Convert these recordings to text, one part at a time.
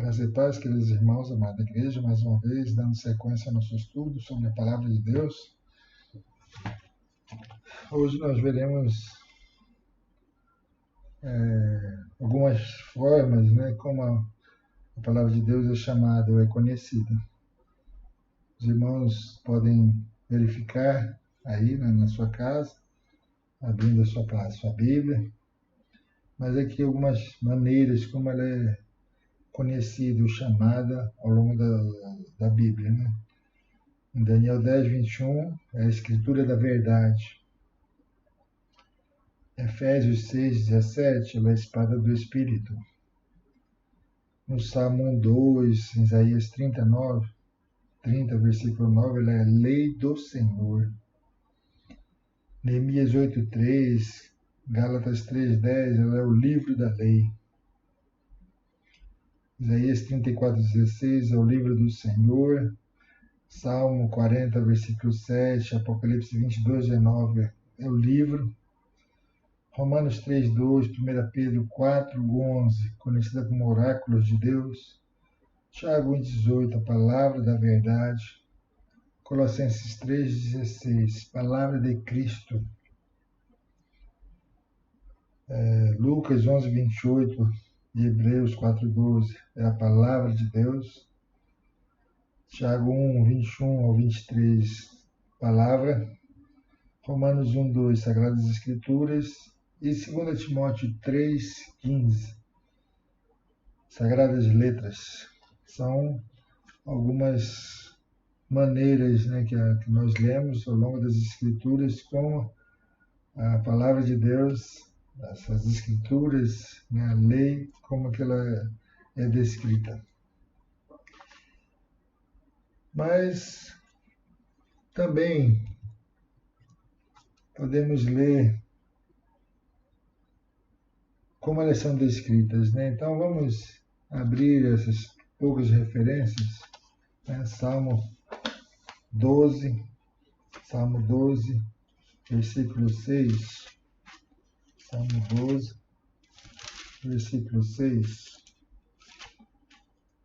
Graças e paz, queridos irmãos, amada igreja, mais uma vez, dando sequência ao nosso estudo sobre a Palavra de Deus. Hoje nós veremos algumas formas, como a Palavra de Deus é chamada ou é conhecida. Os irmãos podem verificar aí na sua casa, abrindo a sua Bíblia, mas aqui algumas maneiras como ela é conhecida ou chamada ao longo da Bíblia, Em Daniel 10, 21, é a Escritura da Verdade. Efésios 6, 17, ela é a Espada do Espírito. No Salmo 2, em Isaías 30, versículo 9, ela é a Lei do Senhor. Neemias 8, 3, Gálatas 3, 10, ela é o Livro da Lei. Isaías 34, 16, é o Livro do Senhor. Salmo 40, versículo 7, Apocalipse 22, 19, é o livro. Romanos 3, 2, 1 Pedro 4, 11, conhecida como Oráculos de Deus. Tiago 1, 18, a Palavra da Verdade. Colossenses 3, 16, Palavra de Cristo. Lucas 11, 28 e Hebreus 4, 12, é a Palavra de Deus. Tiago 1, 21 ao 23, Palavra. Romanos 1, 2, Sagradas Escrituras. E 2 Timóteo 3, 15, Sagradas Letras. São algumas maneiras que nós lemos ao longo das Escrituras como a Palavra de Deus, essas Escrituras, a lei, como que ela é descrita. Mas também podemos ler como elas são descritas, Então vamos abrir essas poucas referências, Salmo 12, versículo 6. Salmo 12, versículo 6.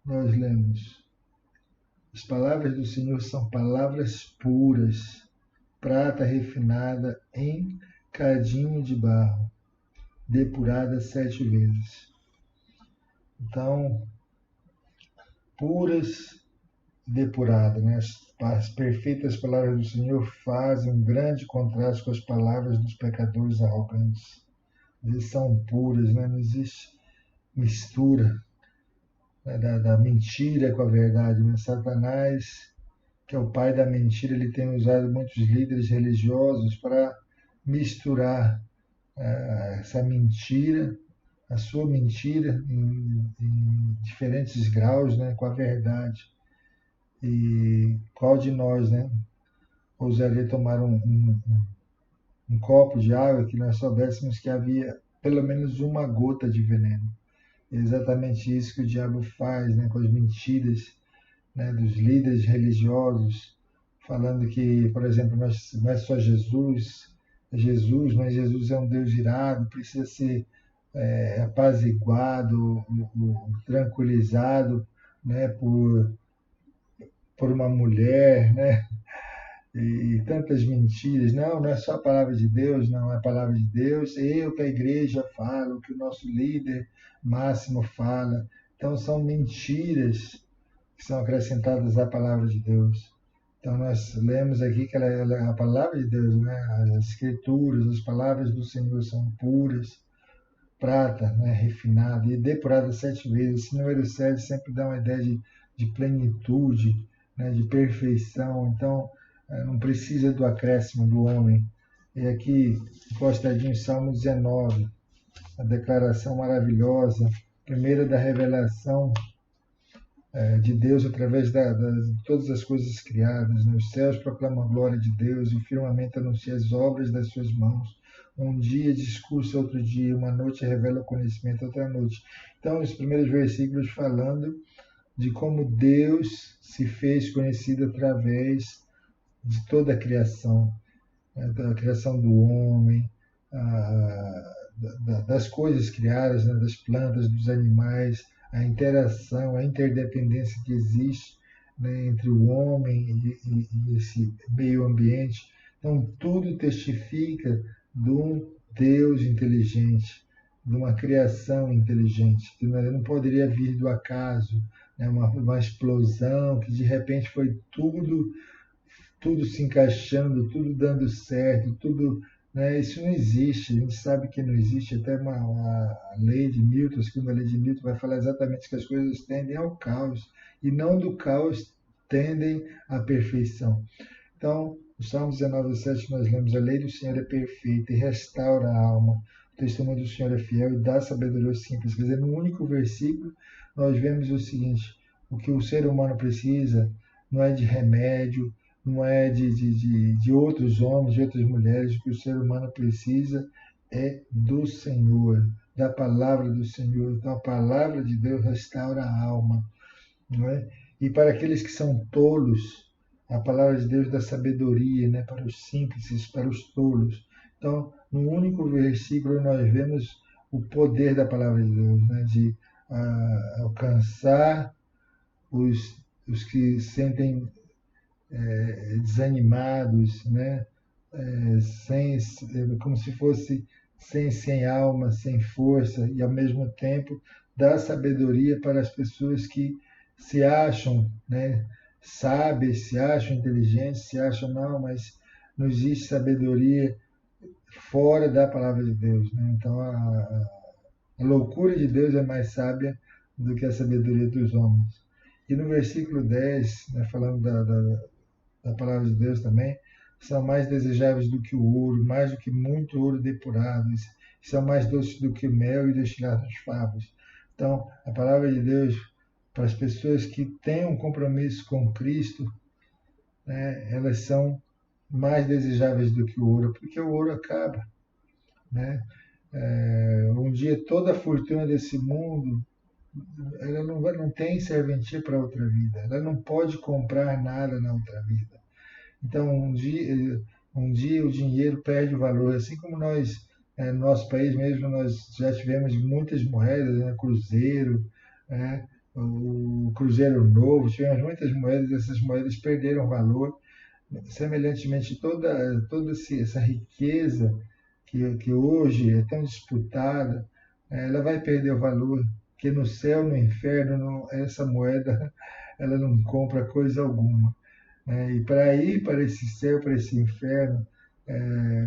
Nós lemos: as palavras do Senhor são palavras puras, prata refinada em cadinho de barro, depurada 7 vezes. Então, puras e depuradas, As perfeitas palavras do Senhor fazem um grande contraste com as palavras dos pecadores arrogantes. Eles são puras, Não existe mistura da mentira com a verdade, Satanás, que é o pai da mentira, ele tem usado muitos líderes religiosos para misturar essa mentira, a sua mentira, em diferentes graus, com a verdade. E qual de nós, ousaria tomar um copo de água que nós soubéssemos que havia pelo menos uma gota de veneno? É exatamente isso que o diabo faz, com as mentiras, dos líderes religiosos, falando que, por exemplo, não é só Jesus, mas Jesus é um Deus irado, precisa ser apaziguado, tranquilizado, por uma mulher, E tantas mentiras. Não é só a palavra de Deus, não é a palavra de Deus. Eu que a igreja fala, o que o nosso líder máximo fala. Então são mentiras que são acrescentadas à palavra de Deus. Então nós lemos aqui que ela é a palavra de Deus, As escrituras, as palavras do Senhor são puras, prata, refinada e depurada 7 vezes. Esse número 7 sempre dá uma ideia de plenitude, de perfeição. Então não precisa do acréscimo do homem. E aqui, encostadinho, Salmo 19, a declaração maravilhosa, primeira da revelação de Deus através de todas as coisas criadas. Os céus proclamam a glória de Deus, e o firmamento anuncia as obras das suas mãos. Um dia discursa outro dia, uma noite revela o conhecimento outra noite. Então, os primeiros versículos falando de como Deus se fez conhecido através de toda a criação, da criação do homem, das coisas criadas, das plantas, dos animais, a interação, a interdependência que existe, né, entre o homem e esse meio ambiente. Então, tudo testifica de um Deus inteligente, de uma criação inteligente, que não poderia vir do acaso, né, uma explosão que de repente foi tudo se encaixando, tudo dando certo, tudo, né, isso não existe, a gente sabe que não existe, até uma lei de Newton, a segunda lei de Newton vai falar exatamente que as coisas tendem ao caos, e não do caos tendem à perfeição. Então, no Salmo 19:7 nós lemos: a lei do Senhor é perfeita e restaura a alma. O testemunho do Senhor é fiel e dá sabedoria aos simples. Quer dizer, no único versículo nós vemos o seguinte: o que o ser humano precisa não é de remédio, não é de outros homens, de outras mulheres. O que o ser humano precisa é do Senhor, da palavra do Senhor. Então, a palavra de Deus restaura a alma, não é? E para aqueles que são tolos, a palavra de Deus dá sabedoria, né, para os simples, para os tolos. Então, no único versículo nós vemos o poder da palavra de Deus, né, de alcançar os que sentem desanimados, né, sem, como se fosse sem alma, sem força, e ao mesmo tempo dá sabedoria para as pessoas que se acham, né, sábias, se acham inteligentes, se acham não, mas não existe sabedoria fora da palavra de Deus, né? Então a loucura de Deus é mais sábia do que a sabedoria dos homens. E no versículo 10, né, falando da palavra de Deus também, são mais desejáveis do que o ouro, mais do que muito ouro depurado, são mais doces do que o mel e destilado de favos. Então, a palavra de Deus, para as pessoas que têm um compromisso com Cristo, né, elas são mais desejáveis do que o ouro, porque o ouro acaba, né? Um dia toda a fortuna desse mundo, ela não tem serventia para outra vida, ela não pode comprar nada na outra vida. Então, um dia o dinheiro perde o valor, assim como nós, no nosso país mesmo, nós já tivemos muitas moedas, né, cruzeiro, né, o cruzeiro novo, tivemos muitas moedas, essas moedas perderam valor. Semelhantemente, toda essa riqueza que hoje é tão disputada, ela vai perder o valor, que no céu, no inferno, essa moeda ela não compra coisa alguma. E para ir para esse céu, para esse inferno,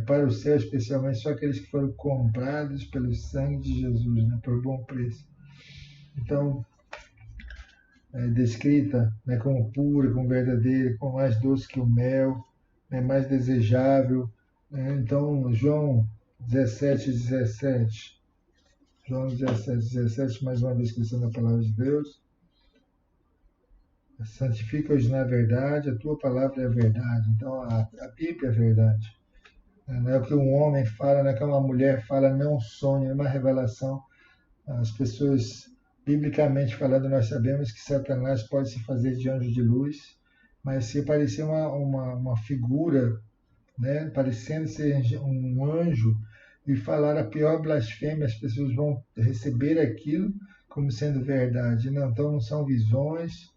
para o céu especialmente, só aqueles que foram comprados pelo sangue de Jesus, né, por bom preço. Então, descrita, né, como pura, como verdadeira, como mais doce que o mel, né, mais desejável. Né? Então, João 17:17. João 17:17, mais uma descrição da palavra de Deus. Santifica-os na verdade, a tua palavra é a verdade. Então, a Bíblia é a verdade. Não é o que um homem fala, não é o que uma mulher fala, não é um sonho, é uma revelação. As pessoas, biblicamente falando, nós sabemos que Satanás pode se fazer de anjo de luz, mas se aparecer uma figura, né, parecendo ser um anjo, e falar a pior blasfêmia, as pessoas vão receber aquilo como sendo verdade. Não, então não são visões,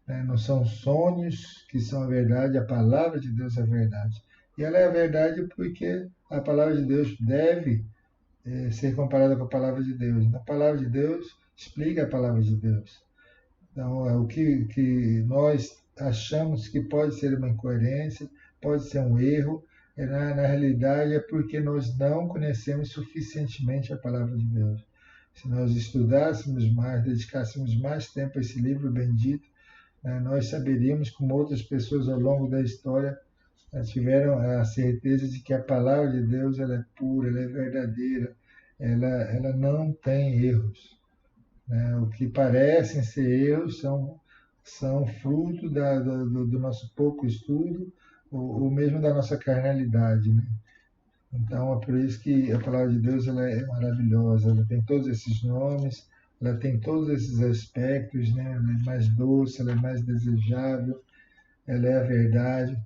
né, não são sonhos que são a verdade, a palavra de Deus é a verdade. E ela é a verdade porque a palavra de Deus deve ser comparada com a palavra de Deus. A palavra de Deus explica a palavra de Deus. Então, o que nós achamos que pode ser uma incoerência, pode ser um erro, na realidade é porque nós não conhecemos suficientemente a palavra de Deus. Se nós estudássemos mais, dedicássemos mais tempo a esse livro bendito, nós saberíamos como outras pessoas ao longo da história tiveram a certeza de que a palavra de Deus ela é pura, ela é verdadeira, ela não tem erros. Né? O que parecem ser erros são fruto do nosso pouco estudo ou mesmo da nossa carnalidade. Né? Então é por isso que a palavra de Deus ela é maravilhosa, ela tem todos esses nomes, ela tem todos esses aspectos, né? Ela é mais doce, ela é mais desejável, ela é a verdade.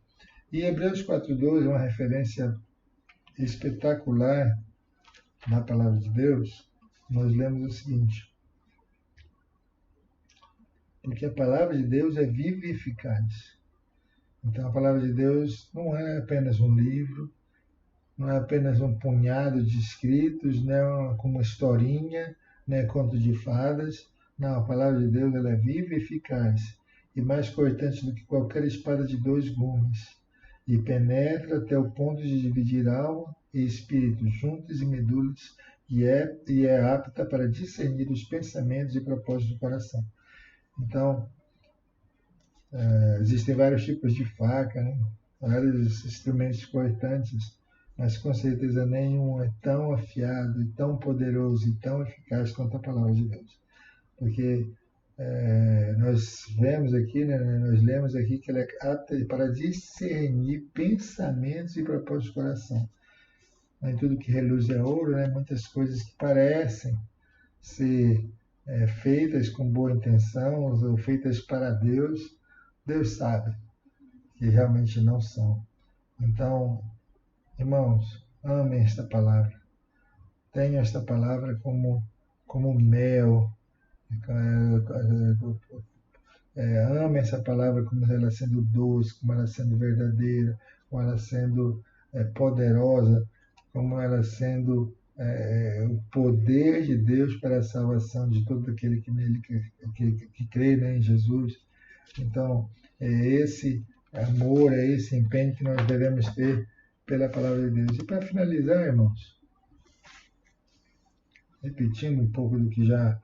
E Hebreus 4:12 é uma referência espetacular na palavra de Deus. Nós lemos o seguinte: porque a palavra de Deus é viva e eficaz. Então a palavra de Deus não é apenas um livro, não é apenas um punhado de escritos, não é como uma historinha, né, conto de fadas. Não, a palavra de Deus ela é viva e eficaz, e mais cortante do que qualquer espada de dois gumes, e penetra até o ponto de dividir alma e espírito, juntas e medulas, e é apta para discernir os pensamentos e propósitos do coração. Então, existem vários tipos de faca, né? Vários instrumentos cortantes, mas com certeza nenhum é tão afiado, e tão poderoso e tão eficaz quanto a palavra de Deus. Porque nós vemos aqui, né, nós lemos aqui que ela é apta para discernir pensamentos e propósitos do coração. Nem tudo que reluz é ouro, né? Muitas coisas que parecem ser feitas com boa intenção ou feitas para Deus, Deus sabe que realmente não são. Então, irmãos, amem esta palavra. Tenham esta palavra como mel. Amem essa palavra como ela sendo doce, como ela sendo verdadeira, como ela sendo poderosa, como ela sendo o poder de Deus para a salvação de todo aquele que crê, né, em Jesus. Então, é esse amor, é esse empenho que nós devemos ter pela palavra de Deus. E para finalizar, irmãos, repetindo um pouco do que já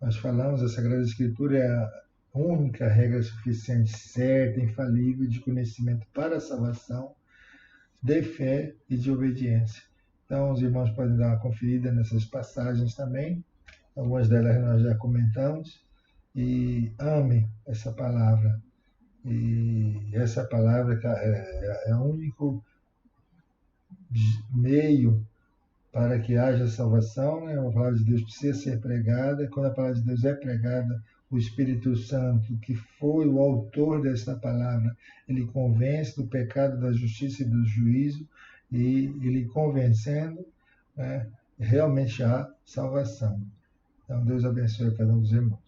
nós falamos, a Sagrada Escritura é a única regra suficiente, certa, infalível de conhecimento para a salvação, de fé e de obediência. Então, os irmãos podem dar uma conferida nessas passagens também. Algumas delas nós já comentamos. E ame essa palavra. E essa palavra é o único meio para que haja salvação, né? A palavra de Deus precisa ser pregada. Quando a palavra de Deus é pregada, o Espírito Santo, que foi o autor dessa palavra, ele convence do pecado, da justiça e do juízo, e ele convencendo, né, realmente há salvação. Então, Deus abençoe a cada um dos irmãos.